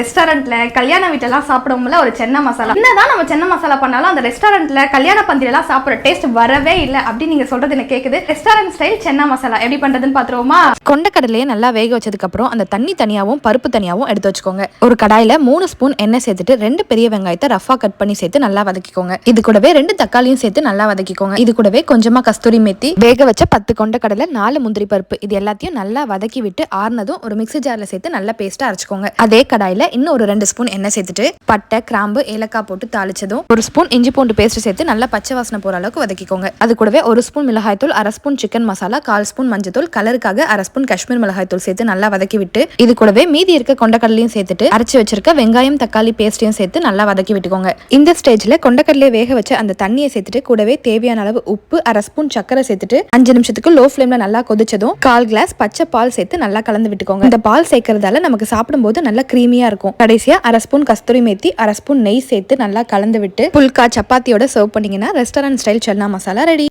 ரெஸ்டாரண்ட்ல கல்யாண வீட்டெல்லாம் சாப்பிடுவோம்ல ஒரு சென்னை மசாலா. என்னதான் நம்ம சென்னை மசாலா பண்ணாலும் அந்த ரெஸ்டாரண்ட்ல கல்யாண பந்திலாம் சாப்பிடுற டேஸ்ட் வரவே இல்லை அப்படின்னு நீங்க சொல்றது எனக்கு கேக்குது. ரெஸ்டாரண்ட் ஸ்டைல் சென்னை மசாலா எப்படி பண்றதுன்னு பாத்துருவோமா? கொண்டக்கடலையை நல்லா வேக வச்சதுக்கு அப்புறம் அந்த தண்ணி தனியாவும் பருப்பு தனியாவும் எடுத்து வச்சுக்கோங்க. ஒரு கடாயில 3 ஸ்பூன் எண்ணெய் சேர்த்துட்டு 2 பெரிய வெங்காயத்தை ரஃபா கட் பண்ணி சேர்த்து நல்லா வதக்கிக்கோங்க. இது கூடவே 2 தக்காளியும் சேர்த்து நல்லா வதக்கிக்கோங்க. இது கூடவே கொஞ்சமா கஸ்தூரி மேத்தி, வேக வச்ச 10 கொண்டக்கடலை, 4 முந்திரி பருப்பு, இது எல்லாத்தையும் நல்லா வதக்கி விட்டு ஆறுனதும் ஒரு மிக்ஸி ஜார்ல சேர்த்து நல்லா பேஸ்டா அரைச்சுக்கோங்க. அதே கடாயில இன்னும் ஒரு 2 ஸ்பூன் எண்ணெய் சேர்த்துட்டு பட்டை, கிராம்பு, ஏலக்காய் போட்டு தாளிச்சதும் 1 ஸ்பூன் இஞ்சி பூண்டு பேஸ்ட் சேர்த்து நல்லா பச்சை வாசனை போற அளவுக்கு வதக்கிக்கோங்க. அது கூடவே 1 ஸ்பூன் மிளகாய்த்தூள், 1/2 ஸ்பூன் சிக்கன் மசாலா, 1/4 ஸ்பூன் மஞ்சத்தூள், கலருக்காக 1/2 ஸ்பூன் காஷ்மீர் மிளகாய்த்தூள் சேர்த்து நல்லா வதக்கி விட்டு இது கூடவே மீதி இருக்க கொண்டக்கடலையும் சேர்த்துட்டு அரைச்சு வச்சிருக்க வெங்காயம் தக்காளி பேஸ்டையும் சேர்த்து நல்லா வதக்கி விட்டுக்கோங்க. இந்த ஸ்டேஜ்ல கொண்டக்கடலையை வேக வச்ச அந்த தண்ணியை சேர்த்துட்டு கூடவே தேவையான அளவு உப்பு, 1/2 ஸ்பூன் சக்கரை சேர்த்துட்டு 5 நிமிஷத்துக்கு லோ ஃப்ளேம்ல நல்லா கொதிச்சதும் 1/4 கிளாஸ் பச்சை பால் சேர்த்து நல்லா கலந்து விட்டுக்கோங்க. இந்த பால் சேர்க்கறதால நமக்கு சாப்பிடும்போது நல்லா கிரீமியா இருக்கும். கடைசியா 1/2 ஸ்பூன் கஸ்தூரி மேத்தி, 1/2 ஸ்பூன் நெய் சேர்த்து நல்லா கலந்து விட்டு புல்கா சப்பாத்தியோட சர்வ் பண்ணீங்கன்னா ரெஸ்டாரண்ட் ஸ்டைல் சென்னா மசாலா ரெடி.